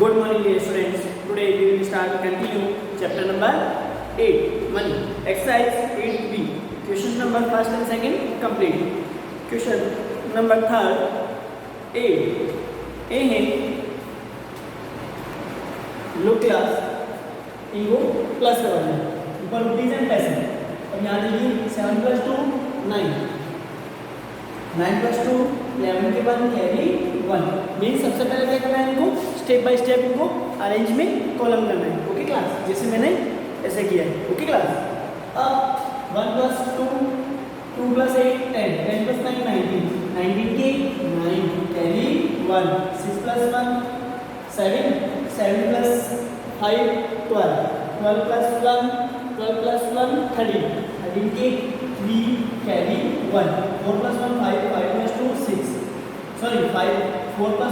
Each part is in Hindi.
Good morning dear students. Today we will start to continue chapter number 8 money. Exercise 8b. Question number first and second complete. Question number third A. A है लो क्लास इनको प्लस करवाना है ऊपर रुपीज एंड पैसे। अब यहाँ देखिए 7 + 2 9 9 + 2 11 के बाद कैरी 1 मीन सबसे पहले क्या करना है इनको स्टेप बाय स्टेप इनको अरेंज में कॉलम करना है। ओके क्लास, जैसे मैंने ऐसे किया है। ओके क्लास, अब 1 + 2 2 + 8 10 10 + 9 19 19 के 9 कैरी 1 6 + 1 7 7 + 5 12 12 + 1 12 + 1 13 13 के 3 carry 1 4 + 1 5 5 + 2 6 sorry 5 4 + 1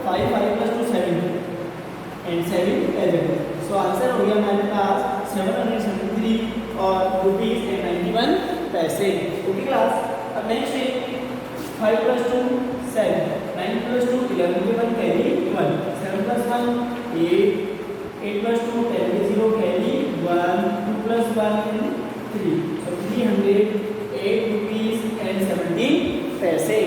5 5 + 2 7 and 7 11। So answer हो गया हमारे पास 773 और रुपीज एंड 91 पैसे। ओके क्लास, अब नेक्स्ट है 5 + 2 7 9 + 2 11 के 1 कैरी 1 7 + 1 8 8 + 2 10 के 0 कैरी 1 2 + 1 3 so 308 rupees and 17 पैसे।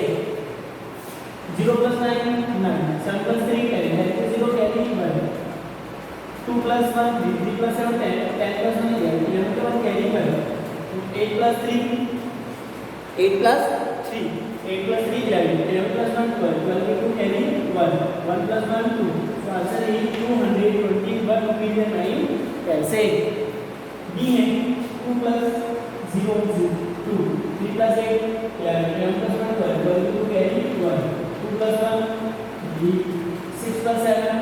0 + 9 9 7 + 3 10 10 के 0 कैरी 1 2 + 1 3 3 + 7 10 10 + 1 11 11 के 1 कैरी 1 8 + 3 8 + 3 8 + 3 11 11 + 1 12 12 के 2 कैरी 1 1 + 1 2 so आंसर है 221 रुपीज एंड 9 पैसे। बी है 2 + 0 2 3 + 8 11 11 + 1 12 12 के 2 कैरी 1 2 + 1 3 6 + 7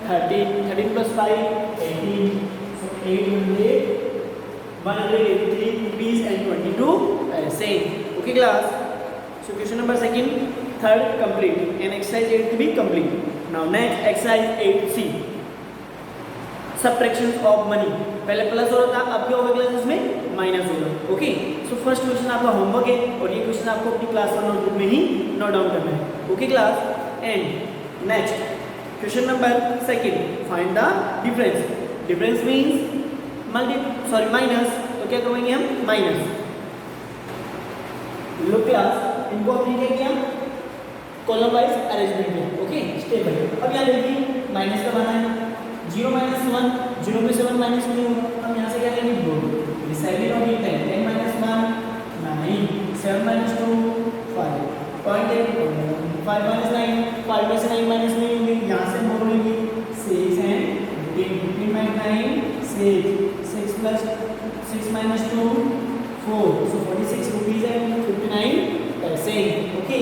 13 13 + 5 18 so 800 183 rupees and 22 पैसे। Okay class, so question number second third complete and exercise 8 to be complete. Now next exercise 8c subtraction of money। पहले प्लस हो रहा था, अब क्या होगा क्लास इसमें माइनस होगा। ओके, सो फर्स्ट क्वेश्चन आपका होमवर्क है और ये क्वेश्चन आपको अपनी क्लास का नोटबुक में ही नोट डाउन करना है। Okay class, and next question number second find the difference. Difference means minus, तो क्या करेंगे हम माइनस। लो क्लास, इनको अपने क्या किया कॉलम वाइज अरेंजमेंट किया। Okay step by. अब यहाँ देखिए माइनस का बना है 0 - 1 0 में 7 माइनस नहीं होगा। हम यहाँ से क्या करेंगे 2 7 और 10 10 - 1 9 7 - 2 5 0.8 5 - 9 5 में से 9 माइनस नहीं होंगे, यहाँ से बोल लेंगे 6 and 15 - 9 6 6 + 6 - 2 4 so 46 rupees and 59 पैसे। ओके,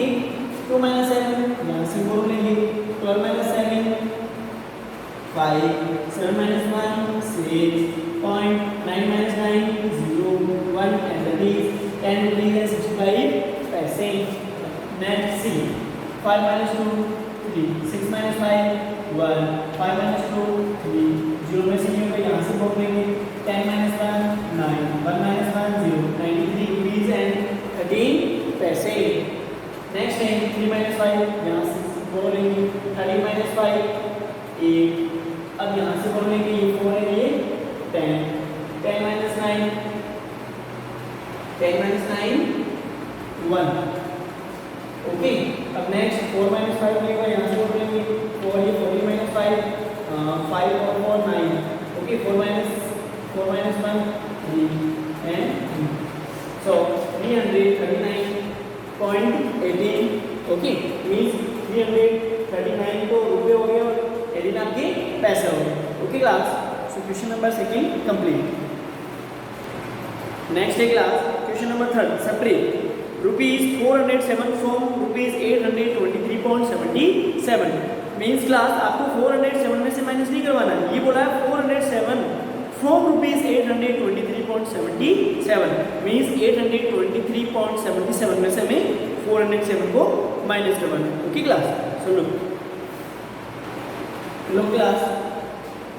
2 - 7 यहाँ से बोल लेंगे 12 - 7 5 7 - 1 6 9 - 9 0 1 and that is 10 rupees and 65 पैसे। नेक्स्ट सी 5 - 2 3 6 - 5 1 5 - 2 3 0 में से नहीं होगा, यहाँ से बोल लेंगे 10 - 1 9 1 - 1 0 93 rupees and 13 पैसे। नेक्स्ट है 3 - 5 यहाँ से बोल लेंगे 30 - 5 8 अब यहाँ से बोल लेंगे ये 4 है ये 10 10 - 9 10 - 9 1। ओके, अब नेक्स्ट 4 - 5 लेगा, यहाँ से बोल लेंगे 4 ये 40 - 5 5 और 4 9 okay 4 - 1 3 and 3 so 339.18 okay means 339 तो रुपए हो गए और 18 आपके पैसे हो गए। Okay class, so question number second complete. Next है class question number third separate rupees 407 from rupees 823.77 means class आपको 407 में से माइनस नहीं करवाना है। ये बोला है 407 फ्रॉम रुपीज 823.77 मींस 823.77 में से हमें 407 को माइनस करवाना है। ओके क्लास, सुनो लो क्लास,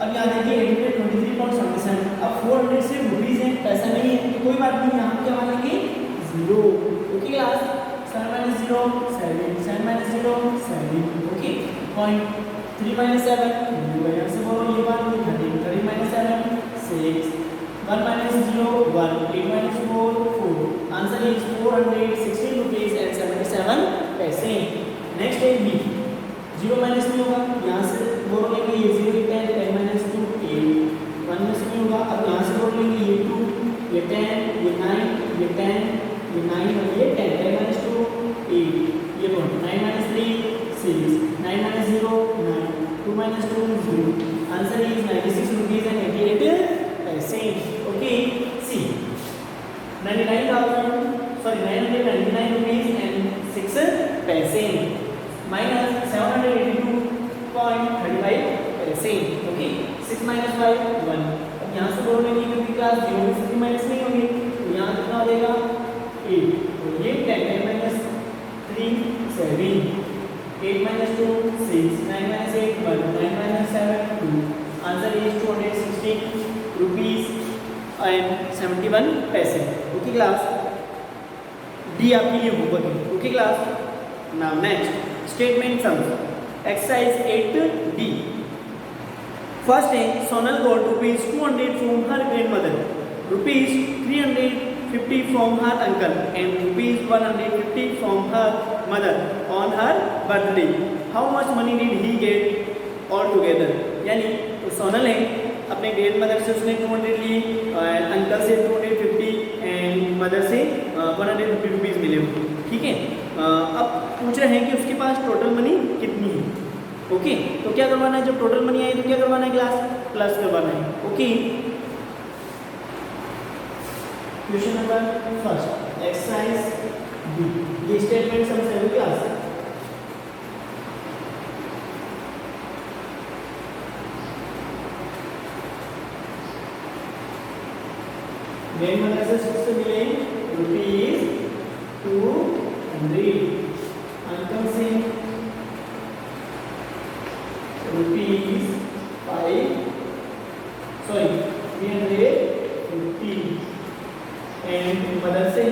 अब यहाँ देखिए 823.77 अब 400 से रुपीज है, पैसा नहीं है तो कोई बात नहीं, यहाँ क्या मानेंगे 0। Okay class, 7 - 0 7 7 - 0 7 okay point 3 minus 7, यहाँ से बोलो ये 1, 30 minus 7, 6, 1 minus 0, 1, 8 minus 4, 4. Answer is 416 rupees and 77 पैसे. Next है B. 0 minus में होगा, यहाँ से बोल लेंगे ये 0 ये 10, 10 minus 2, 8. 1 minus में होगा, अब यहाँ से बोल लेंगे ये 2, ये 10, ये 9, ये 10, ये 9 और ये 10. 10 minus 2, 8. ये बोल 9 minus 3, 6. 9 minus 0, 9. 2 minus 2, 0. Answer is 96 rupees and 88 पैसे. Okay, C. 999 rupees and 6 पैसे minus 782.35 पैसे. Okay, 6 minus 5, 1. अब यहाँ से बोल रहे हैं कि क्लास 0 में 6 माइनस नहीं होगी, तो यहाँ कितना हो जाएगा 8. तो ये 10 minus 3, 7. 8 minus 2, 6. 9 minus 8, 1. 9 minus 7, 2. Answer is 260 rupees and 71 पैसे. ओके क्लास, डी आपके लिए होमवर्क है. Okay class, now next statement sums exercise 8D. First है Sonal got rupees 200 from her grandmother, rupees 350 from her uncle and rupees 150 from her mother on her birthday. How much money did he get all together. यानी तो सोनल है, अपने ग्रैंड मदर से उसने 200 लिए, अंकल से 250 एंड मदर से 150 रुपीज़ मिले. ठीक है, अब पूछ रहे हैं कि उसके पास टोटल मनी कितनी है. ओके, तो क्या करवाना है, जब टोटल मनी आए तो क्या करवाना है क्लास, प्लस करवाना है. Okay, question number first exercise B. ये स्टेटमेंट समझ क्लास. ग्रैंड मदर से 6 मिले रुपीज 200, अंकल से रुपीज 350 एंड मदर से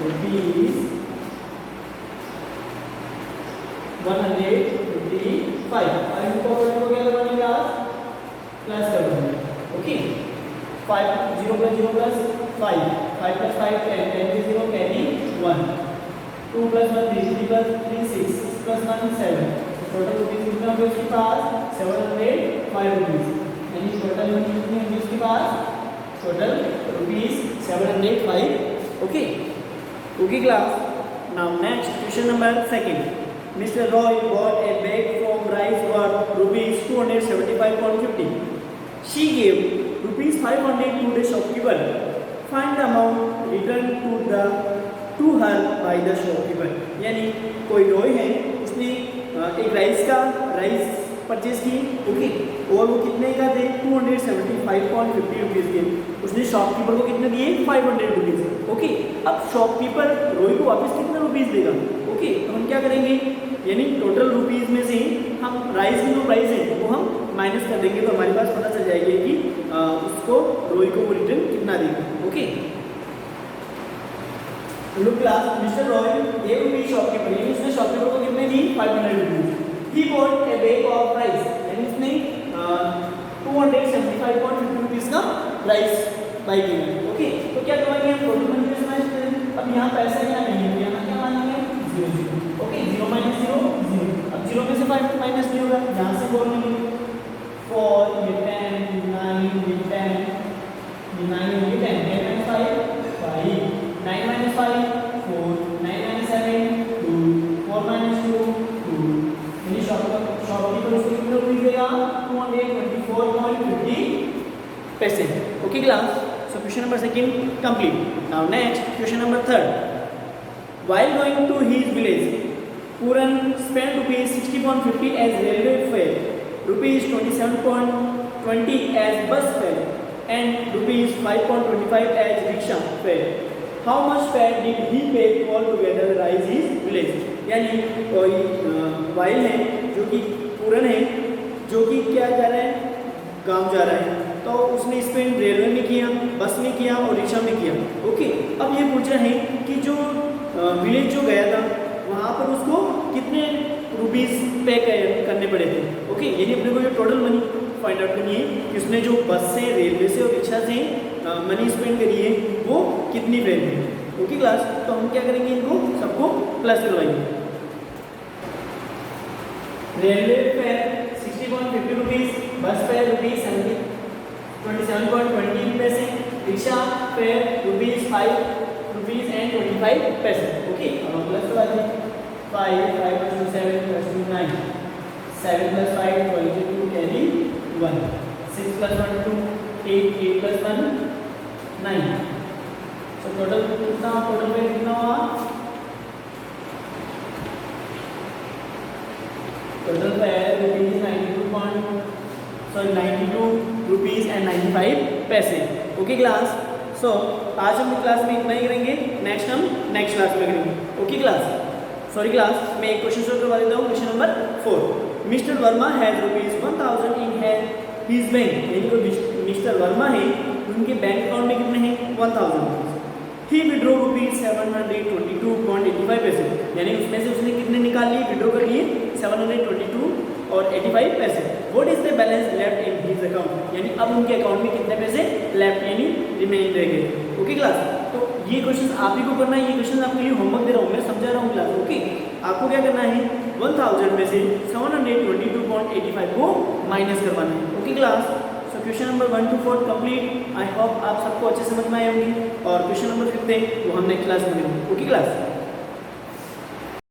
रुपीज 155. और इनको क्या करवाने का प्लस कर देंगे. Okay, 5 0 plus 0 plus 5, 5 plus 5 10, 10 is 0, carry 1, 2 plus 1 3, 3 plus 3 6, 6 plus 1 7. Total rupees कितना होगा उसके पास 705 रुपीज. यानी टोटल मनी कितनी होगी उसके पास, total rupees 705. Okay, okay class, now next question number second. Mr. Roy bought a bag from rice worth rupees 275.50. She gave rupees 500 to the shopkeeper. Find the amount returned to her by the shopkeeper. यानी कोई रॉय है, उसने एक राइस परचेज की. ओके, और वो कितने का थे, 275.50 रुपीज़ के. उसने शॉपकीपर को कितने दिए, 500 रुपीज़. ओके, अब शॉपकीपर रॉय को वापस कितना रुपीज़ देगा. ओके, तो हम क्या करेंगे, यानी टोटल रुपीज़ में से हम राइस की जो प्राइस है वो हम माइनस कर देंगे, तो हमारे पास पता चल जाएगी कि उसको रॉय को वो रिटर्न कितना देगा. Okay, look class, mister Roy ये रुपीज शॉपकीपर, यानी उसने शॉपकीपर को कितने दी, 500 rupees. He bought A bag of rice, यानी उसने 275.50 रुपीज का राइस बाई किया. ओके, तो क्या करवाएंगे हम, टोटल मनी पे समझ लेते हैं. अब यहाँ पैसा क्या नहीं है, यहाँ क्या मानेंगे 0. Okay, 0 minus 0 0. अब 0 में से 5 माइनस नहीं होगा, यहाँ से बोल लेंगे 4 ये 10 9 ये 10 ये 9 ये 10, 10 minus 5 5, 9 minus 5 4, 9 minus 7 2, 4 minus 2 2. यानी शॉपकीपर उसको कितना रुपीज देगा, 224.50 पैसे. Okay class, so question number second complete. Now next question number third. While going to his village, Puran spent rupees 60.50 as railway fare, rupees 27.20 as bus fare, and rupees 5.25 as rickshaw fare. How much fare did he pay all together rise his village? यानी कोई while है जो कि पूरन है, जो कि क्या जा रहा है, गांव जा रहा है, तो उसने स्पेंड रेलवे में किया, बस में किया और रिक्शा में किया. ओके, अब ये पूछ रहे हैं कि जो विलेज जो गया था वहाँ वहाँ पर उसको कितने रुपीस पे करने पड़े थे। ओके, यानी अपने को ये टोटल मनी फाइंड आउट करनी है कि उसने जो बस से, रेलवे से और रिक्शा से मनी स्पेंड करी है वो कितनी फेयर है। ओके क्लास, तो हम क्या करेंगे, इनको सबको प्लस करवाएंगे। रेलवे फेयर 60.50 रुपीज़, बस फेयर रुपीज़ 27.20 पैसे, रिक्शा फेयर रुपीज़ 5.25 ओके, अब हम प्लस करवा दें। 5 + 2 7 + 2 9, 7 + 5 22 कैरी 1, 6 + 1 2, 8 + 1 9। तो टोटल कितना, टोटल पे कितना हुआ, टोटल पे रुपीज़ 92 रुपीज़ एंड 95 पैसे। ओके क्लास, सो आज हम क्लास में इतना ही करेंगे, नेक्स्ट हम नेक्स्ट क्लास में करेंगे। ओके क्लास, सॉरी क्लास, मैं एक क्वेश्चन सॉल्व करवा देता हूँ। Question number 4, mister Verma has ₹1000 in his bank, यानी कि मिस्टर वर्मा है उनके बैंक अकाउंट में कितने हैं 1000। ही विड्रॉ ₹722.85, यानी उसमें से उसने कितने निकाल लिए, विड्रॉ कर लिए 722 और 85 पैसे। What is the balance left in his account, यानी अब उनके अकाउंट में कितने पैसे लेफ्ट यानी रिमेनिंग रह गए। ओके क्लास, तो ये क्वेश्चन आप ही को करना है, ये क्वेश्चन आपके लिए होमवर्क दे रहा हूँ, मैं समझा रहा हूँ क्लास। ओके, आपको क्या करना है, 1000 में से 722.85 को माइनस करवाना है। Okay class, so question number 1 to 4 complete. I hope आप सबको अच्छे समझ में आए होंगे, और क्वेश्चन नंबर 5 वो हम नेक्स्ट क्लास में करेंगे। Okay class.